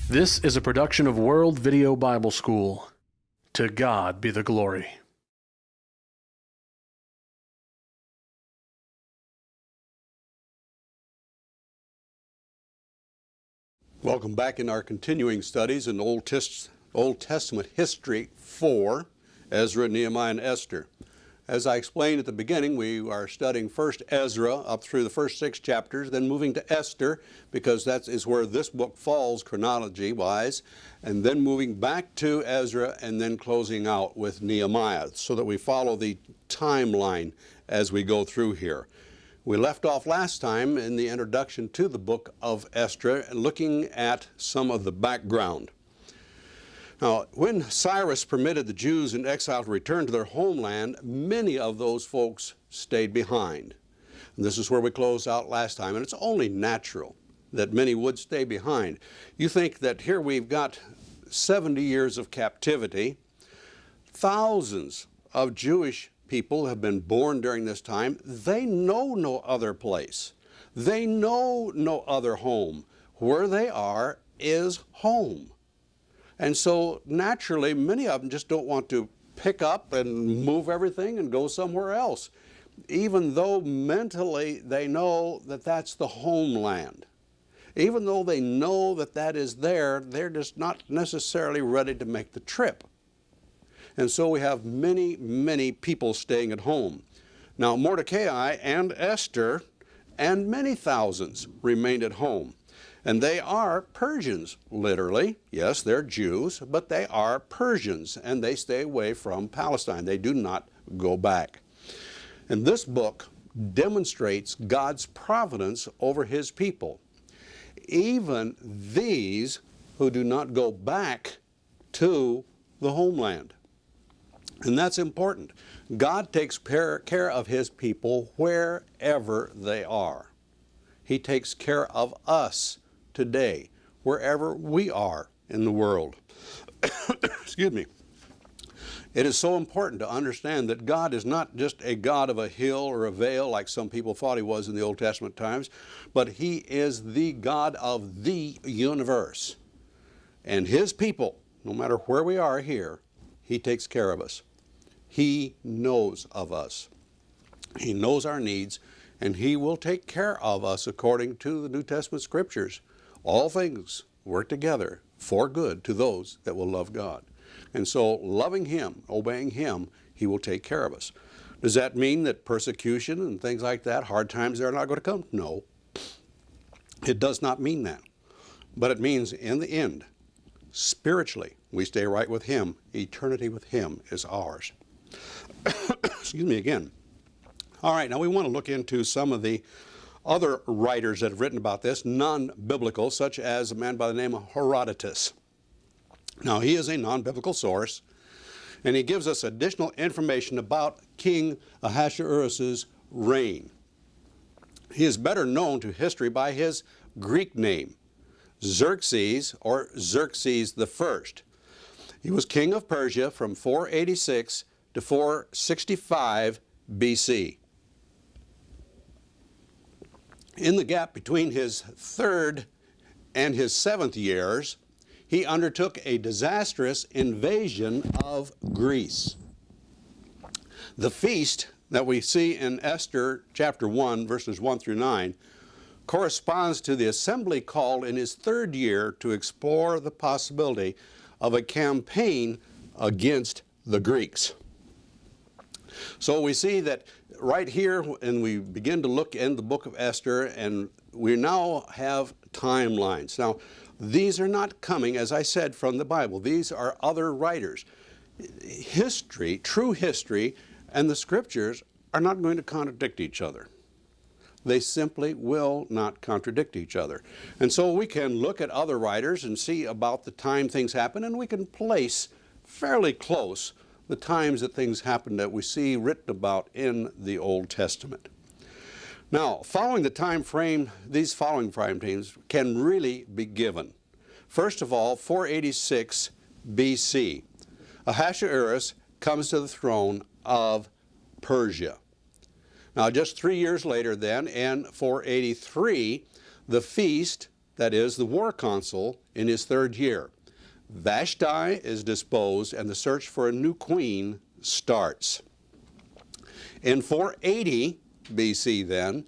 This is a production of World Video Bible School. To God be the glory. Welcome back in our continuing studies in Old Testament History 4, Ezra, Nehemiah, and Esther. As I explained at the beginning, we are studying first Ezra up through the first 6 chapters, then moving to Esther, because that is where this book falls chronology-wise, and then moving back to Ezra, and then closing out with Nehemiah, so that we follow the timeline as we go through here. We left off last time in the introduction to the book of Esther, looking at some of the background. Now, when Cyrus permitted the Jews in exile to return to their homeland, many of those folks stayed behind. And this is where we closed out last time, and it's only natural that many would stay behind. You think that here we've got 70 years of captivity. Thousands of Jewish people have been born during this time. They know no other place. They know no other home. Where they are is home. And so naturally, many of them just don't want to pick up and move everything and go somewhere else, even though mentally they know that that's the homeland. Even though they know that that is there, they're just not necessarily ready to make the trip. And so we have many, many people staying at home. Now, Mordecai and Esther and many thousands remained at home. And they are Persians, literally. Yes, they're Jews, but they are Persians, and they stay away from Palestine. They do not go back. And this book demonstrates God's providence over His people. Even these who do not go back to the homeland. And that's important. God takes care of His people wherever they are. He takes care of us today, wherever we are in the world. Excuse me. It is so important to understand that God is not just a God of a hill or a vale like some people thought He was in the Old Testament times, but He is the God of the universe. And His people, no matter where we are here, He takes care of us. He knows of us. He knows our needs, and He will take care of us according to the New Testament Scriptures. All things work together for good to those that will love God. And so loving Him, obeying Him, He will take care of us. Does that mean that persecution and things like that, hard times, they're not going to come? No. It does not mean that. But it means in the end, spiritually, we stay right with Him. Eternity with Him is ours. Excuse me again. All right, now we want to look into some of the other writers that have written about this, non-biblical, such as a man by the name of Herodotus. Now, he is a non-biblical source, and he gives us additional information about King Ahasuerus' reign. He is better known to history by his Greek name, Xerxes, or Xerxes I. He was king of Persia from 486 to 465 BC. In the gap between his 3rd and his 7th years, he undertook a disastrous invasion of Greece. The feast that we see in Esther chapter 1, verses 1 through 9, corresponds to the assembly called in his 3rd year to explore the possibility of a campaign against the Greeks. So we see that right here, and we begin to look in the book of Esther, and we now have timelines. Now, these are not coming, as I said, from the Bible. These are other writers. History, true history, and the Scriptures are not going to contradict each other. They simply will not contradict each other. And so we can look at other writers and see about the time things happen, and we can place fairly close the times that things happen that we see written about in the Old Testament. Now, following the time frame, these following time frames can really be given. First of all, 486 BC. Ahasuerus comes to the throne of Persia. Now, just 3 years later then, in 483, the feast that is, the war consul, in his 3rd year. Vashti is disposed, and the search for a new queen starts. In 480 BC then,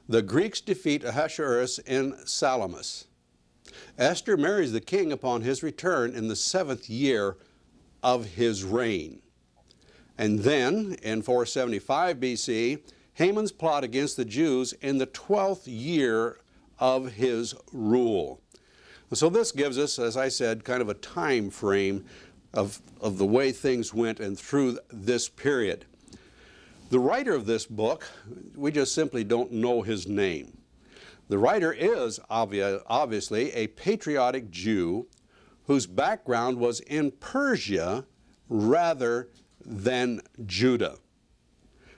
the Greeks defeat Ahasuerus in Salamis. Esther marries the king upon his return in the 7th year of his reign. And then, in 475 BC, Haman's plot against the Jews in the 12th year of his rule. So this gives us, as I said, kind of a time frame of the way things went and through this period. The writer of this book, we just simply don't know his name. The writer is obviously a patriotic Jew whose background was in Persia rather than Judah.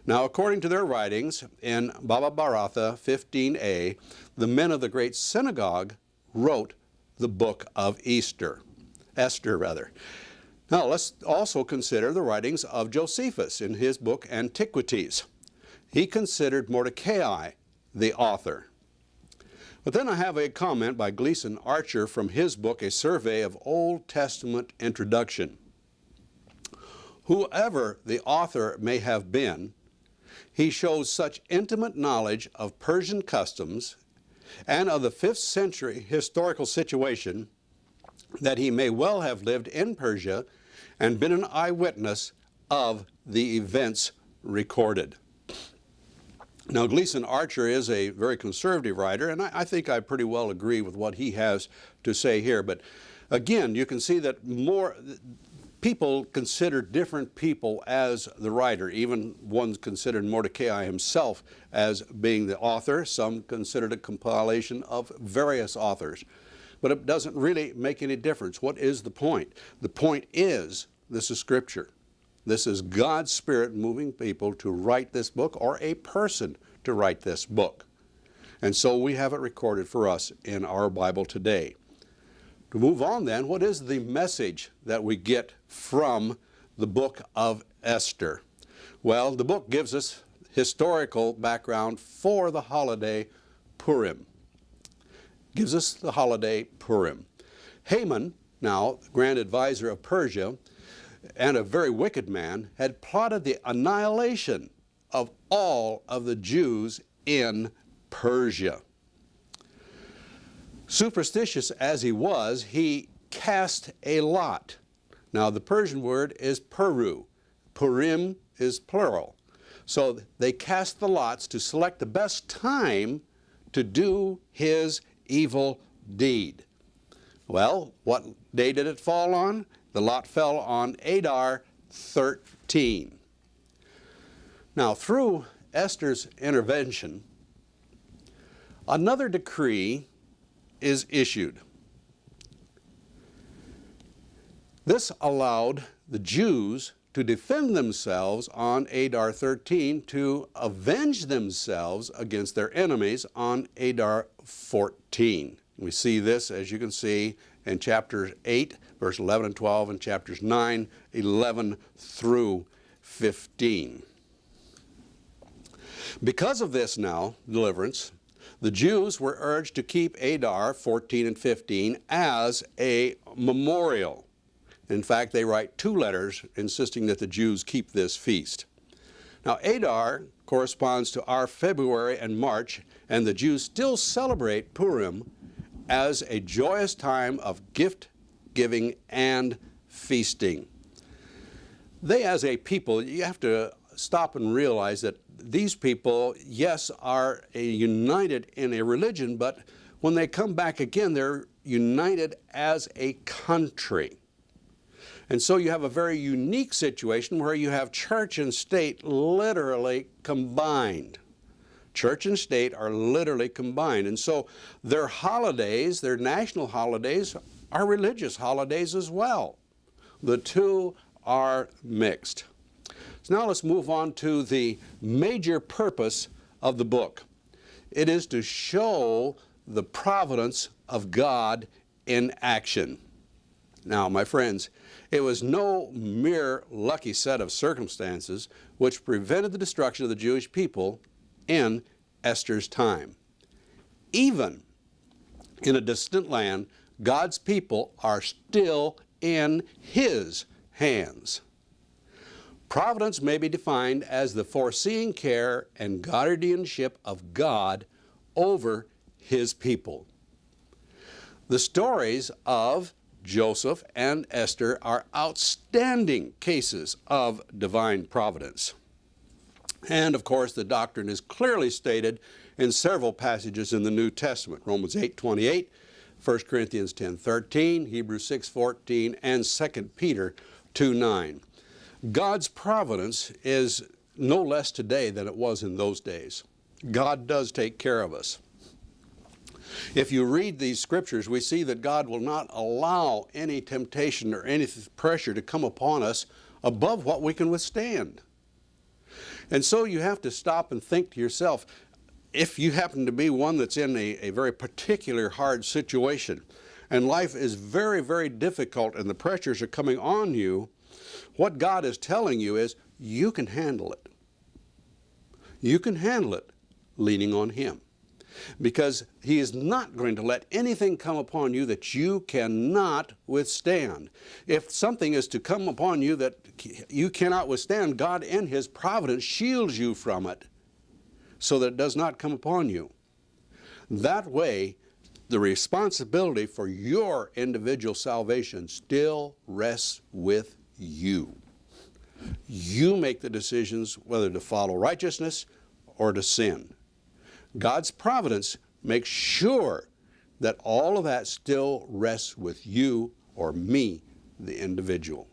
Now, according to their writings, in Baba Baratha 15a, the men of the great synagogue wrote the book of Esther. Now, let's also consider the writings of Josephus in his book Antiquities. He considered Mordecai the author. But then I have a comment by Gleason Archer from his book, A Survey of Old Testament Introduction. Whoever the author may have been, he shows such intimate knowledge of Persian customs and of the 5th century historical situation that he may well have lived in Persia and been an eyewitness of the events recorded. Now, Gleason Archer is a very conservative writer, and I think I pretty well agree with what he has to say here. But again, you can see that more people consider different people as the writer. Even one considered Mordecai himself as being the author. Some considered a compilation of various authors. But it doesn't really make any difference. What is the point? The point is, this is Scripture. This is God's Spirit moving people to write this book, or a person to write this book. And so we have it recorded for us in our Bible today. To move on then, what is the message that we get from the book of Esther? Well, the book gives us historical background for the holiday Purim. Gives us the holiday Purim. Haman, now grand advisor of Persia, and a very wicked man, had plotted the annihilation of all of the Jews in Persia. Superstitious as he was, he cast a lot. Now, the Persian word is Peru. Purim is plural. So they cast the lots to select the best time to do his evil deed. Well, what day did it fall on? The lot fell on Adar 13. Now, through Esther's intervention, another decree is issued. This allowed the Jews to defend themselves on Adar 13, to avenge themselves against their enemies on Adar 14. We see this, as you can see, in chapters 8, verse 11 and 12, and chapters 9, 11 through 15. Because of this now, deliverance, the Jews were urged to keep Adar 14 and 15 as a memorial. In fact, they write 2 letters insisting that the Jews keep this feast. Now, Adar corresponds to our February and March, and the Jews still celebrate Purim as a joyous time of gift giving and feasting. They, as a people, you have to stop and realize that these people, yes, are united in a religion, but when they come back again, they're united as a country. And so you have a very unique situation where you have church and state literally combined. Church and state are literally combined. And so their holidays, their national holidays, are religious holidays as well. The two are mixed. So now let's move on to the major purpose of the book. It is to show the providence of God in action. Now, my friends, it was no mere lucky set of circumstances which prevented the destruction of the Jewish people in Esther's time. Even in a distant land, God's people are still in His hands. Providence may be defined as the foreseeing care and guardianship of God over His people. The stories of Joseph and Esther are outstanding cases of divine providence. And of course, the doctrine is clearly stated in several passages in the New Testament: Romans 8:28, 1 Corinthians 10:13, Hebrews 6:14, and 2 Peter 2:9. God's providence is no less today than it was in those days. God does take care of us. If you read these scriptures, we see that God will not allow any temptation or any pressure to come upon us above what we can withstand. And so you have to stop and think to yourself, if you happen to be one that's in a very particular hard situation, and life is very, very difficult and the pressures are coming on you, what God is telling you is you can handle it. You can handle it leaning on Him, because He is not going to let anything come upon you that you cannot withstand. If something is to come upon you that you cannot withstand, God in His providence shields you from it so that it does not come upon you. That way, the responsibility for your individual salvation still rests with you. You make the decisions whether to follow righteousness or to sin. God's providence makes sure that all of that still rests with you or me, the individual.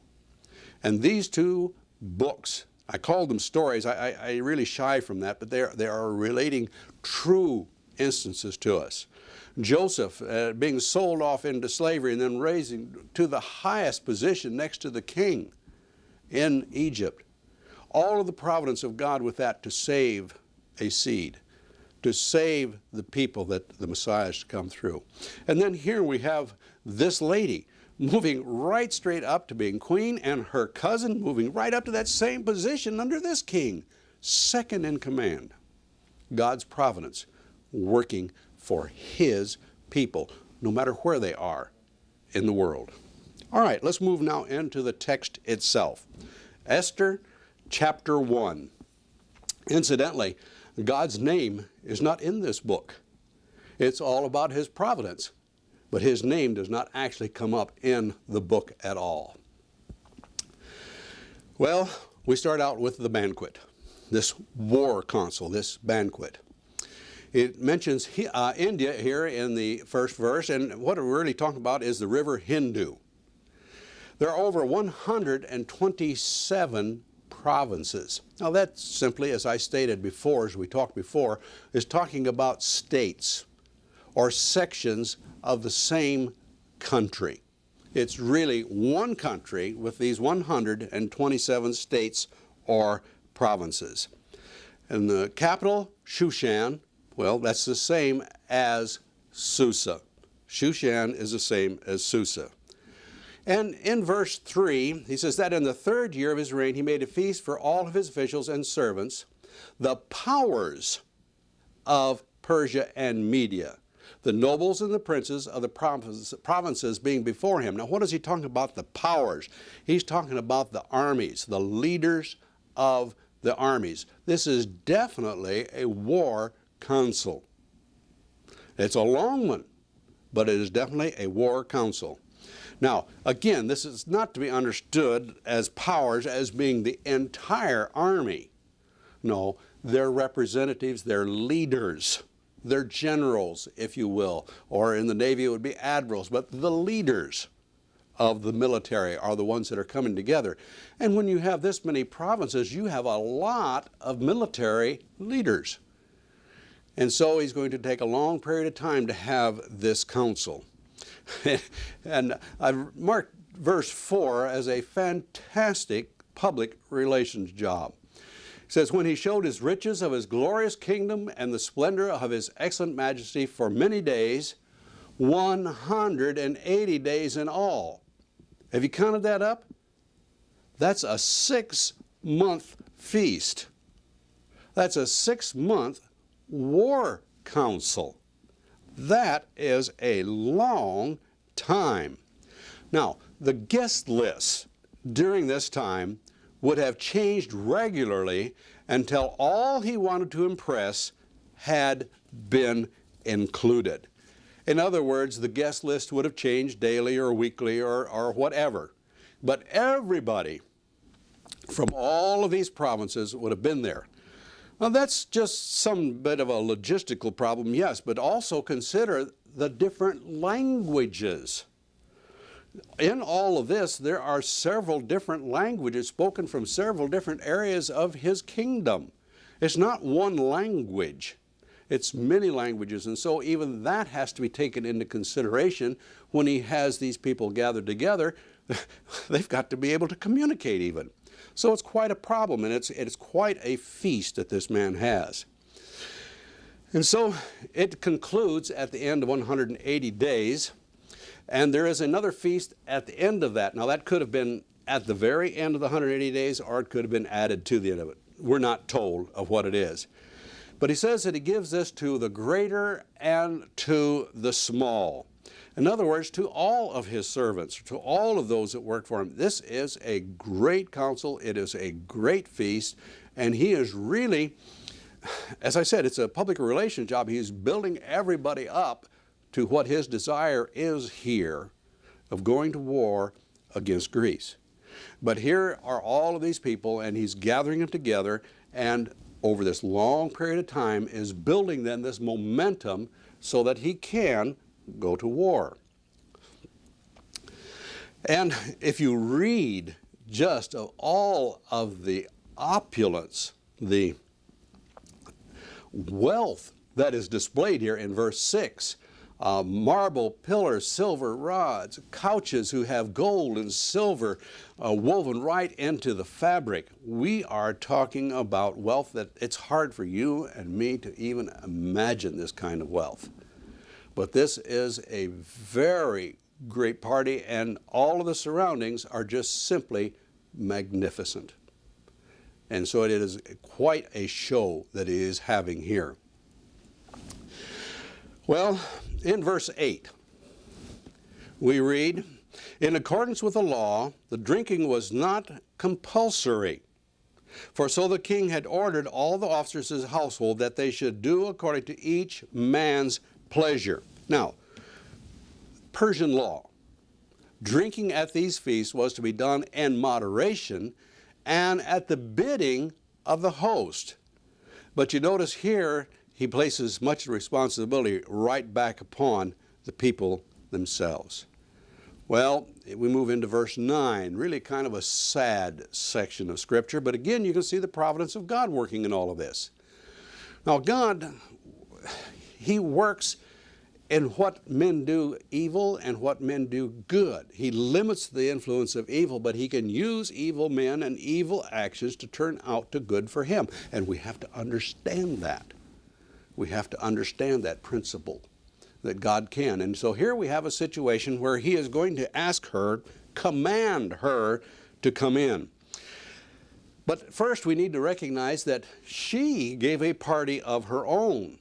And these two books, I call them stories. I really shy from that, but they are relating true instances to us. Joseph being sold off into slavery and then raising to the highest position next to the king in Egypt. All of the providence of God with that to save a seed, to save the people that the Messiah is to come through. And then here we have this lady moving right straight up to being queen, and her cousin moving right up to that same position under this king, second in command. God's providence working for His people, no matter where they are in the world. All right, let's move now into the text itself. Esther chapter 1. Incidentally, God's name is not in this book. It's all about His providence, but His name does not actually come up in the book at all. Well, we start out with the banquet, this war council, this banquet. It mentions India here in the first verse, and what we're really talking about is the river Hindu. There are over 127 provinces. Now that simply, as I stated before, as we talked before, is talking about states or sections of the same country. It's really one country with these 127 states or provinces. And the capital, Shushan, well, that's the same as Susa. Shushan is the same as Susa. And in verse 3, he says that in the third year of his reign, he made a feast for all of his officials and servants, the powers of Persia and Media, the nobles and the princes of the provinces being before him. Now, what is he talking about, the powers? He's talking about the armies, the leaders of the armies. This is definitely a war council. It's a long one, but it is definitely a war council. Now, again, this is not to be understood as powers as being the entire army. No, they're representatives, they're leaders, they're generals, if you will, or in the Navy it would be admirals, but the leaders of the military are the ones that are coming together. And when you have this many provinces, you have a lot of military leaders. And so he's going to take a long period of time to have this council. And I've marked verse 4 as a fantastic public relations job. It says, when he showed his riches of his glorious kingdom and the splendor of his excellent majesty for many days, 180 days in all. Have you counted that up? That's a 6-month feast. That's a 6-month war council. That is a long time. Now, the guest list during this time would have changed regularly until all he wanted to impress had been included. In other words, the guest list would have changed daily or weekly or whatever. But everybody from all of these provinces would have been there. Now that's just some bit of a logistical problem, yes, but also consider the different languages. In all of this, there are several different languages spoken from several different areas of his kingdom. It's not one language. It's many languages, and so even that has to be taken into consideration when he has these people gathered together. They've got to be able to communicate even. So it's quite a problem, and it's quite a feast that this man has. And so it concludes at the end of 180 days, and there is another feast at the end of that. Now that could have been at the very end of the 180 days, or it could have been added to the end of it. We're not told of what it is. But he says that he gives this to the greater and to the small. In other words, to all of his servants, to all of those that work for him. This is a great council. It is a great feast. And he is really, as I said, it's a public relations job. He's building everybody up to what his desire is here of going to war against Greece. But here are all of these people, and he's gathering them together, and over this long period of time is building then this momentum so that he can go to war. And if you read just of all of the opulence, the wealth that is displayed here in verse 6, marble pillars, silver rods, couches who have gold and silver woven right into the fabric. We are talking about wealth that it's hard for you and me to even imagine this kind of wealth. But this is a very great party, and all of the surroundings are just simply magnificent. And so it is quite a show that he is having here. Well, in verse 8, we read, "In accordance with the law, the drinking was not compulsory. For so the king had ordered all the officers of his household that they should do according to each man's pleasure." Now, Persian law, drinking at these feasts was to be done in moderation and at the bidding of the host. But you notice here, he places much responsibility right back upon the people themselves. Well, we move into verse 9, really kind of a sad section of Scripture, but again, you can see the providence of God working in all of this. Now, God, he works in what men do evil and what men do good. He limits the influence of evil, but he can use evil men and evil actions to turn out to good for him. And we have to understand that. We have to understand that principle, that God can. And so here we have a situation where he is going to ask her, command her to come in. But first we need to recognize that she gave a party of her own.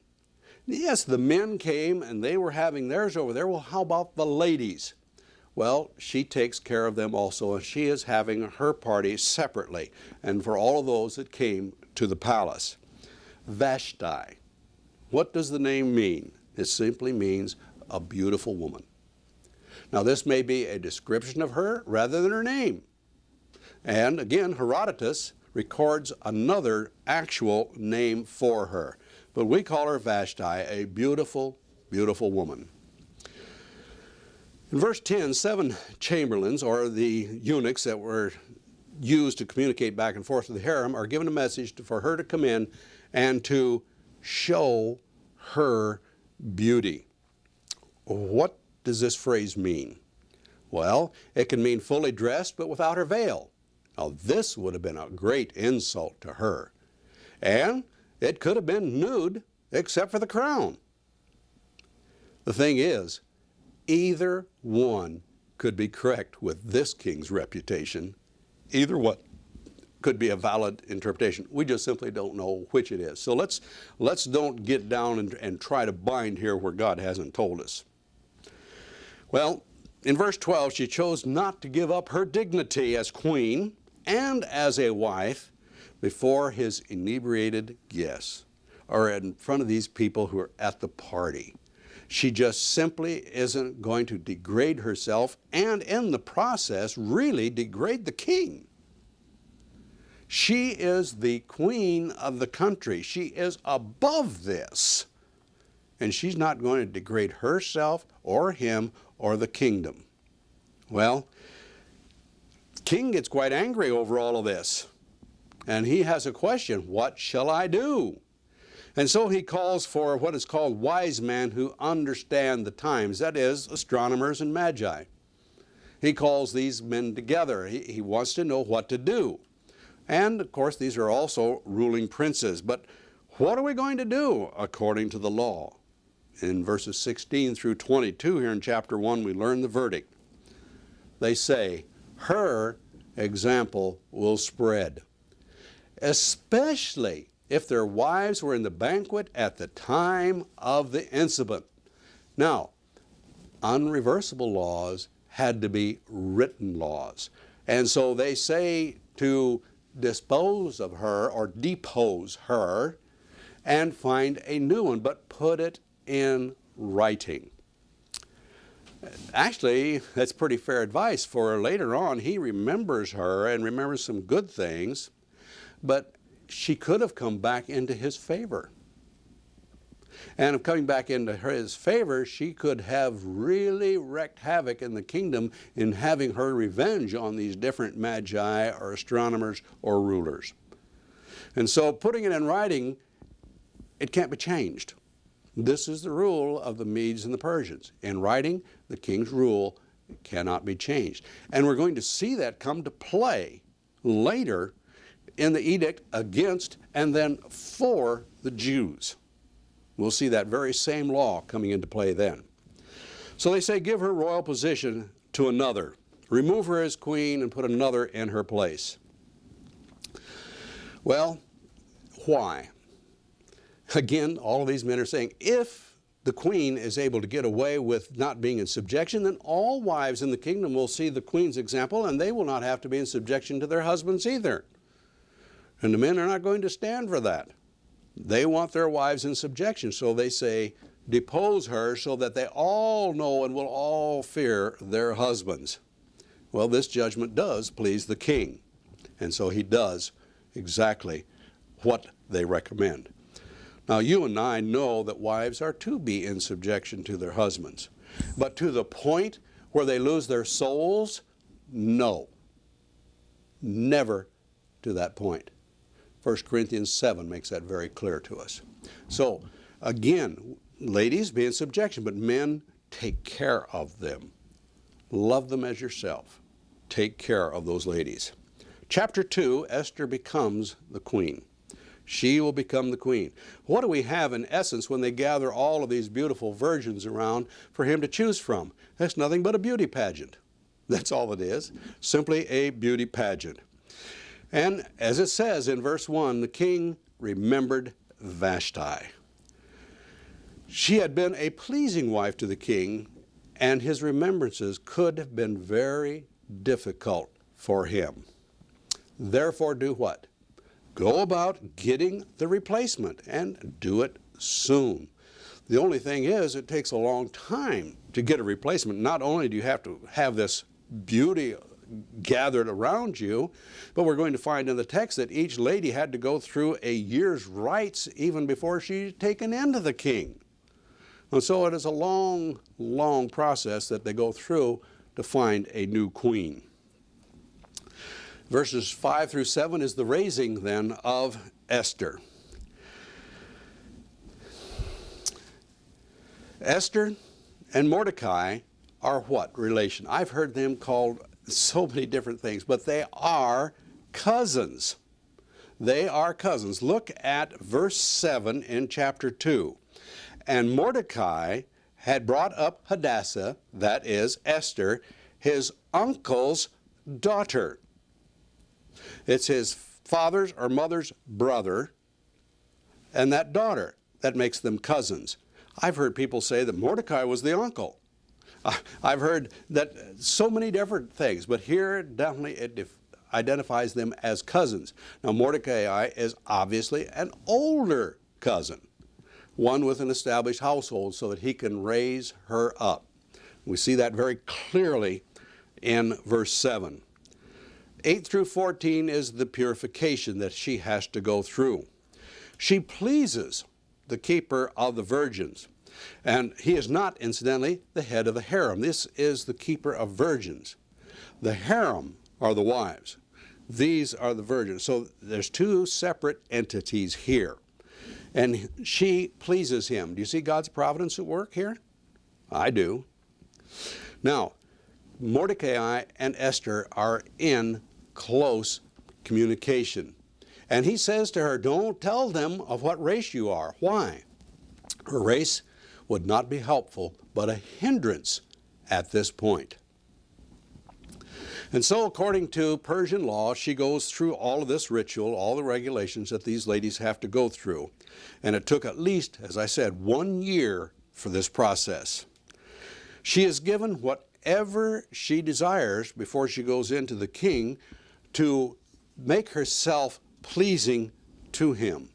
Yes, the men came and they were having theirs over there. Well, how about the ladies? Well, she takes care of them also, and she is having her party separately, and for all of those that came to the palace. Vashti. What does the name mean? It simply means a beautiful woman. Now, this may be a description of her rather than her name. And again, Herodotus records another actual name for her. But we call her Vashti, a beautiful, beautiful woman. In verse 10, 7 chamberlains, or the eunuchs that were used to communicate back and forth to the harem, are given a message for her to come in and to show her beauty. What does this phrase mean? Well, it can mean fully dressed but without her veil. Now, this would have been a great insult to her. And it could have been nude except for the crown. The thing is, either one could be correct with this king's reputation. Either one. could be a valid interpretation. We just simply don't know which it is. So let's don't get down and try to bind here where God hasn't told us. Well, in verse 12, she chose not to give up her dignity as queen and as a wife before his inebriated guests, or in front of these people who are at the party. She just simply isn't going to degrade herself and in the process really degrade the king. She is the queen of the country. She is above this. And she's not going to degrade herself or him or the kingdom. Well, king gets quite angry over all of this. And he has a question, what shall I do? And so he calls for what is called wise men who understand the times, that is, astronomers and magi. He calls these men together. He wants to know what to do. And, of course, these are also ruling princes. But what are we going to do according to the law? In verses 16 through 22 here in chapter 1, we learn the verdict. They say, her example will spread, especially if their wives were in the banquet at the time of the incident. Now, unreversible laws had to be written laws. And so they say to dispose of her or depose her and find a new one, but put it in writing. Actually, that's pretty fair advice, for later on he remembers her and remembers some good things, but she could have come back into his favor. And of coming back into his favor, she could have really wreaked havoc in the kingdom in having her revenge on these different magi or astronomers or rulers. And so putting it in writing, it can't be changed. This is the rule of the Medes and the Persians. In writing, the king's rule cannot be changed. And we're going to see that come to play later in the edict against and then for the Jews. We'll see that very same law coming into play then. So they say, give her royal position to another. Remove her as queen and put another in her place. Well, why? Again, all of these men are saying, if the queen is able to get away with not being in subjection, then all wives in the kingdom will see the queen's example, and they will not have to be in subjection to their husbands either. And the men are not going to stand for that. They want their wives in subjection, so they say, depose her so that they all know and will all fear their husbands. Well, this judgment does please the king, and so he does exactly what they recommend. Now, you and I know that wives are to be in subjection to their husbands. But to the point where they lose their souls, no. Never to that point. 1 Corinthians 7 makes that very clear to us. So, again, ladies, be in subjection, but men, take care of them. Love them as yourself. Take care of those ladies. Chapter 2, Esther becomes the queen. She will become the queen. What do we have in essence when they gather all of these beautiful virgins around for him to choose from? That's nothing but a beauty pageant. That's all it is. Simply a beauty pageant. And as it says in verse 1, the king remembered Vashti. She had been a pleasing wife to the king, and his remembrances could have been very difficult for him. Therefore, do what? Go about getting the replacement, and do it soon. The only thing is, it takes a long time to get a replacement. Not only do you have to have this beauty gathered around you, but we're going to find in the text that each lady had to go through a year's rites even before she's taken into the king. And so it is a long, long process that they go through to find a new queen. Verses 5 through 7 is the raising then of Esther. Esther and Mordecai are what relation? I've heard them called so many different things, but they are cousins. They are cousins. Look at verse 7 in chapter 2. And Mordecai had brought up Hadassah, that is Esther, his uncle's daughter. It's his father's or mother's brother, and that daughter. That makes them cousins. I've heard people say that Mordecai was the uncle. I've heard that so many different things, but here definitely it identifies them as cousins. Now Mordecai is obviously an older cousin, one with an established household so that he can raise her up. We see that very clearly in verse 7. 8 through 14 is the purification that she has to go through. She pleases the keeper of the virgins. And he is not, incidentally, the head of the harem. This is the keeper of virgins. The harem are the wives. These are the virgins. So there's two separate entities here. And she pleases him. Do you see God's providence at work here? I do. Now, Mordecai and Esther are in close communication. And he says to her, don't tell them of what race you are. Why? Her race would not be helpful, but a hindrance at this point. And so, according to Persian law, she goes through all of this ritual, all the regulations that these ladies have to go through. And it took at least, as I said, 1 year for this process. She is given whatever she desires before she goes into the king to make herself pleasing to him.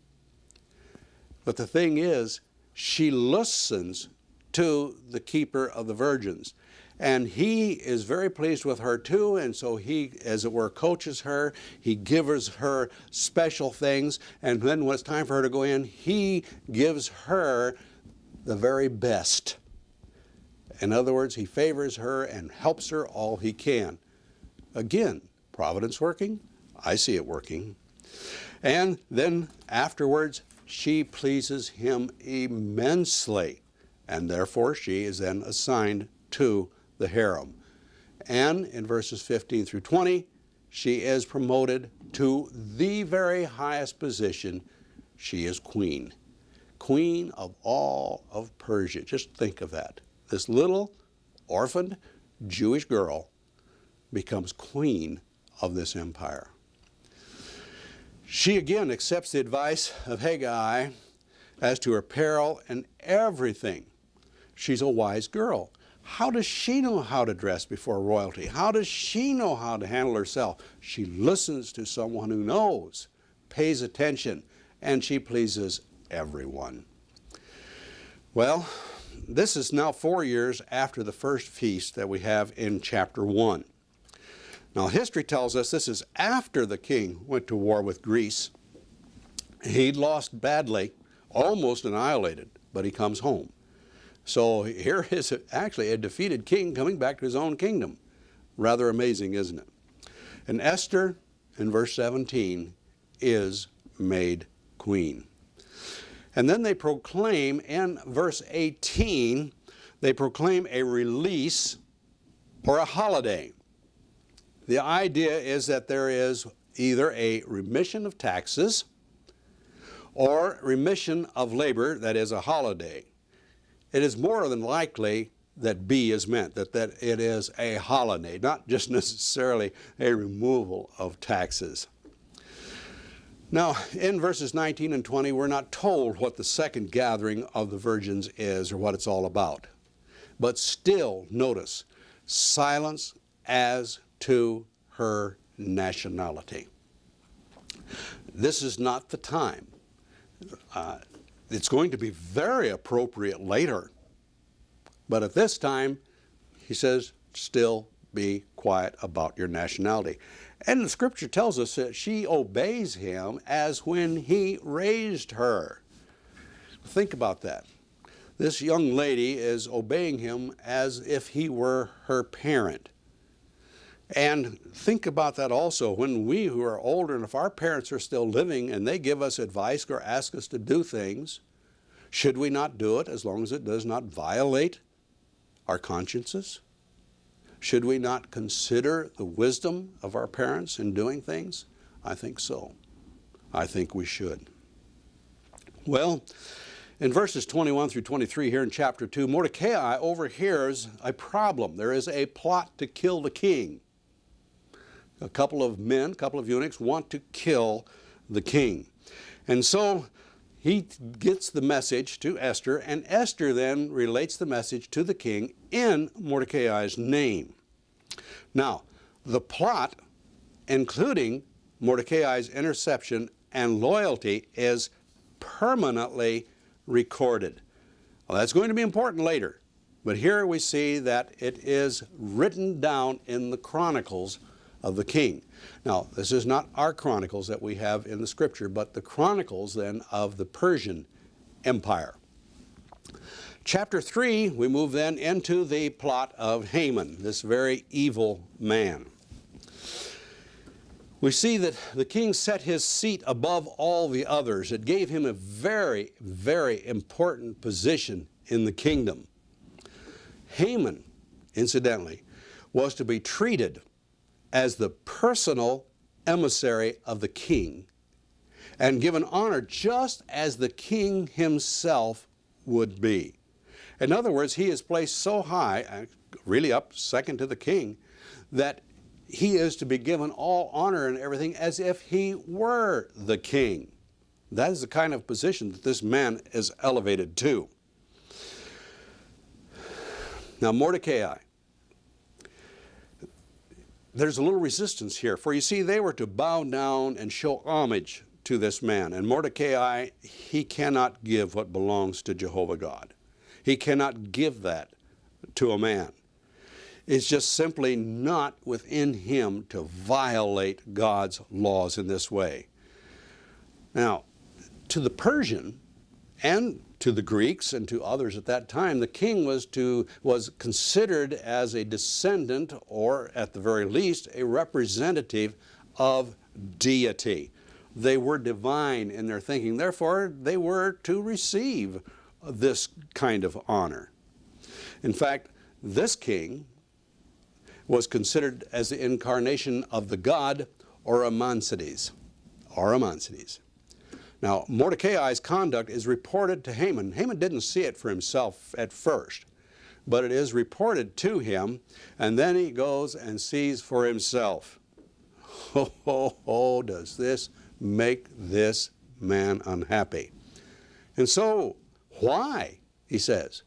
But the thing is, she listens to the keeper of the virgins. And he is very pleased with her too, and so he, as it were, coaches her. He gives her special things, and then when it's time for her to go in, he gives her the very best. In other words, he favors her and helps her all he can. Again, providence working? I see it working. And then afterwards, she pleases him immensely, and therefore she is then assigned to the harem. And in verses 15 through 20, she is promoted to the very highest position. She is queen. Queen of all of Persia. Just think of that. This little orphaned Jewish girl becomes queen of this empire. She again accepts the advice of Haggai as to her apparel and everything. She's a wise girl. How does she know how to dress before royalty? How does she know how to handle herself? She listens to someone who knows, pays attention, and she pleases everyone. Well, this is now 4 years after the first feast that we have in chapter 1. Now, history tells us this is after the king went to war with Greece. He'd lost badly, almost annihilated, but he comes home. So here is actually a defeated king coming back to his own kingdom. Rather amazing, isn't it? And Esther, in verse 17, is made queen. And then they proclaim, in verse 18, they proclaim a release or a holiday. The idea is that there is either a remission of taxes or remission of labor, that is a holiday. It is more than likely that B is meant, that it is a holiday, not just necessarily a removal of taxes. Now, in verses 19 and 20, we're not told what the second gathering of the virgins is or what it's all about. But still, notice, silence as to her nationality. This is not the time. It's going to be very appropriate later. But at this time, he says, still be quiet about your nationality. And the scripture tells us that she obeys him as when he raised her. Think about that. This young lady is obeying him as if he were her parent. And think about that also when we who are older, and if our parents are still living and they give us advice or ask us to do things, should we not do it as long as it does not violate our consciences? Should we not consider the wisdom of our parents in doing things? I think so. I think we should. Well, in verses 21 through 23 here in chapter 2, Mordecai overhears a problem. There is a plot to kill the king. a couple of men, a couple of eunuchs, want to kill the king. And so he gets the message to Esther, and Esther then relates the message to the king in Mordecai's name. Now, the plot, including Mordecai's interception and loyalty, is permanently recorded. Well, that's going to be important later, but here we see that it is written down in the chronicles of the king. Now, this is not our chronicles that we have in the scripture, but the chronicles then of the Persian Empire. Chapter 3, we move then into the plot of Haman, this very evil man. We see that the king set his seat above all the others. It gave him a very, very important position in the kingdom. Haman, incidentally, was to be treated as the personal emissary of the king and given honor just as the king himself would be. In other words, he is placed so high, really up second to the king, that he is to be given all honor and everything as if he were the king. That is the kind of position that this man is elevated to. Now, Mordecai, there's a little resistance here, for you see, they were to bow down and show homage to this man. And Mordecai, he cannot give what belongs to Jehovah God. He cannot give that to a man. It's just simply not within him to violate God's laws in this way. Now, to the Persian and to the Greeks and to others at that time, the king was considered as a descendant, or at the very least, a representative of deity. They were divine in their thinking. Therefore, they were to receive this kind of honor. In fact, this king was considered as the incarnation of the god Oromancetes. Now, Mordecai's conduct is reported to Haman. Haman didn't see it for himself at first, but it is reported to him, and then he goes and sees for himself. Does this make this man unhappy? And so, why, he says,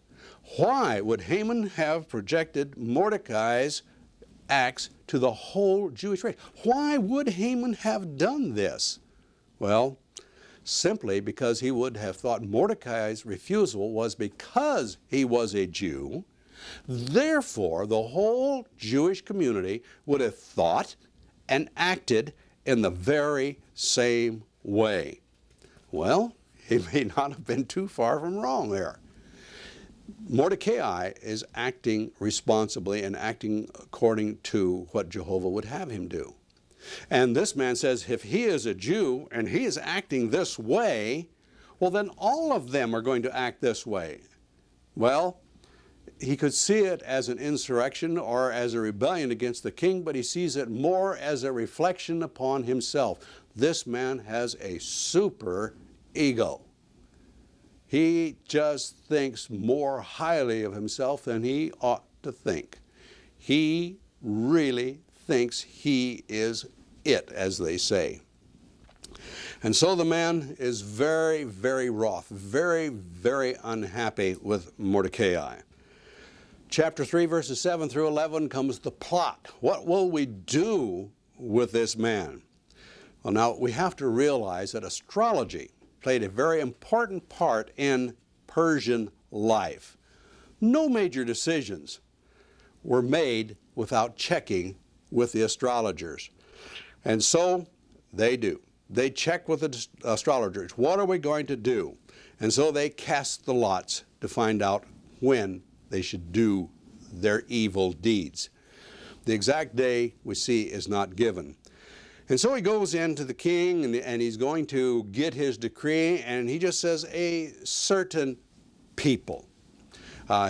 why would Haman have projected Mordecai's acts to the whole Jewish race? Why would Haman have done this? Well, simply because he would have thought Mordecai's refusal was because he was a Jew. Therefore, the whole Jewish community would have thought and acted in the very same way. Well, he may not have been too far from wrong there. Mordecai is acting responsibly and acting according to what Jehovah would have him do. And this man says, if he is a Jew and he is acting this way, well, then all of them are going to act this way. Well, he could see it as an insurrection or as a rebellion against the king, but he sees it more as a reflection upon himself. This man has a super ego. He just thinks more highly of himself than he ought to think. He really thinks he is it, as they say. And so the man is very, very wroth, very, very unhappy with Mordecai. Chapter 3, verses 7 through 11 comes the plot. What will we do with this man? Well, now we have to realize that astrology played a very important part in Persian life. No major decisions were made without checking with the astrologers. And so they do. They check with the astrologers. What are we going to do? And so they cast the lots to find out when they should do their evil deeds. The exact day, we see, is not given. And so he goes into the king and he's going to get his decree, and he just says a certain people.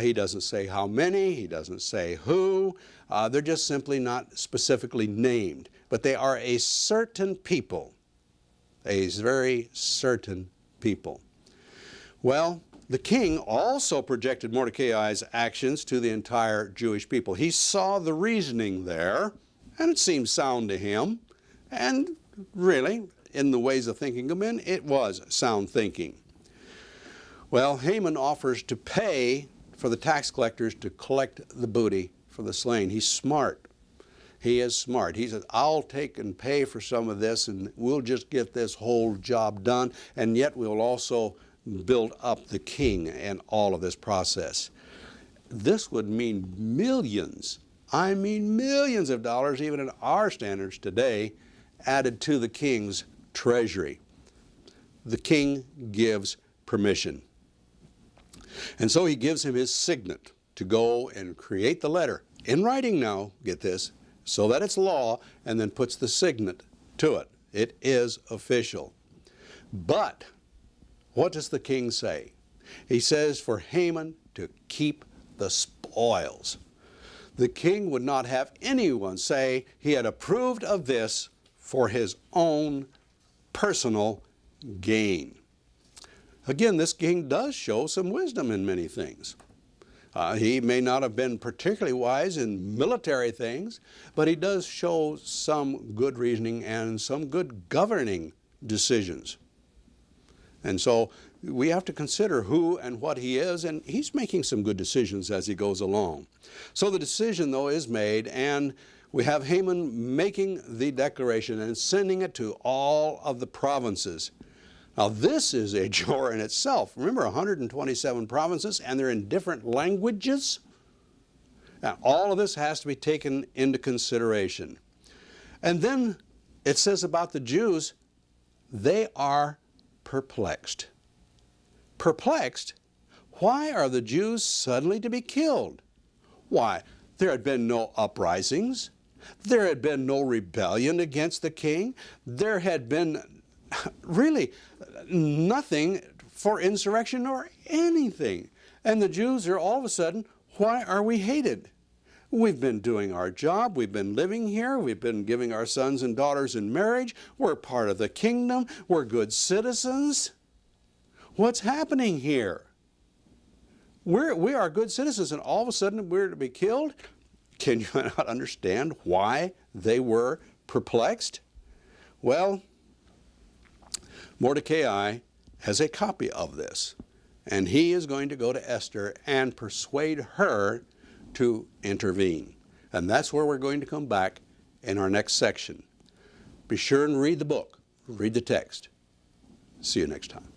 He doesn't say how many, he doesn't say who. They're just simply not specifically named. But they are a certain people, a very certain people. Well, the king also projected Mordecai's actions to the entire Jewish people. He saw the reasoning there, And it seemed sound to him. And really, in the ways of thinking of men, it was sound thinking. Well, Haman offers to pay for the tax collectors to collect the booty for the slain. He's smart. He is smart. He says, I'll take and pay for some of this, and we'll just get this whole job done, and yet we'll also build up the king and all of this process. This would mean millions, I mean millions of dollars, even in our standards today, added to the king's treasury. The king gives permission. And so he gives him his signet to go and create the letter, in writing now, get this, so that it's law, and then puts the signet to it. It is official. But what does the king say? He says for Haman to keep the spoils. The king would not have anyone say he had approved of this for his own personal gain. Again, this king does show some wisdom in many things. He may not have been particularly wise in military things, but he does show some good reasoning and some good governing decisions. And so we have to consider who and what he is, and he's making some good decisions as he goes along. So the decision, though, is made, and we have Haman making the declaration and sending it to all of the provinces. Now, this is a chore in itself. Remember, 127 provinces, and they're in different languages. Now, all of this has to be taken into consideration. And then it says about the Jews, they are perplexed. Perplexed? Why are the Jews suddenly to be killed? Why, there had been no uprisings. There had been no rebellion against the king. There had been really nothing for insurrection or anything. And the Jews are all of a sudden, why are we hated? We've been doing our job. We've been living here. We've been giving our sons and daughters in marriage. We're part of the kingdom. We're good citizens. What's happening here? We are good citizens, and all of a sudden we're to be killed? Can you not understand why they were perplexed? Well, Mordecai has a copy of this, and he is going to go to Esther and persuade her to intervene. And that's where we're going to come back in our next section. Be sure and read the book, read the text. See you next time.